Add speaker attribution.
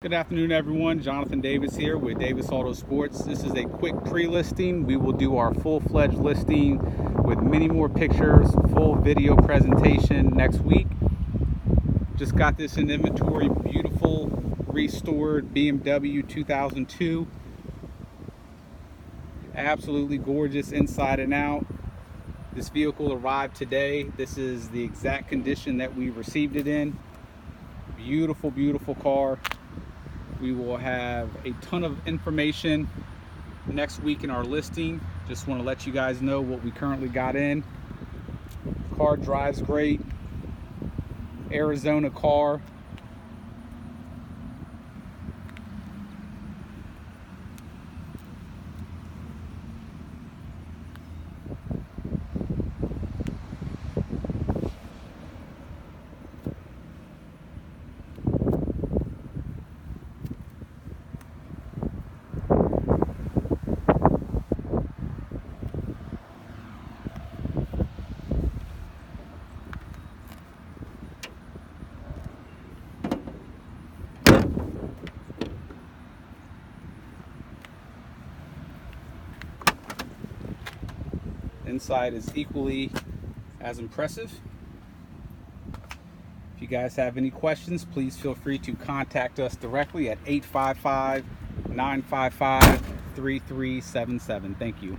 Speaker 1: Good afternoon, everyone. Jonathan Davis here with Davis AutoSports. This is a quick pre-listing. We will do our full-fledged listing with many more pictures, full video presentation next week. Just got this in inventory. Beautiful restored BMW 2002. Absolutely gorgeous inside and out. This vehicle arrived today. This is the exact condition that we received it in. Beautiful, beautiful car. We will have a ton of information next week in our listing. Just want to let you guys know what we currently got in. Car drives great. Arizona car. Inside is equally as impressive. If you guys have any questions, please feel free to contact us directly at 855-955-3377. Thank you.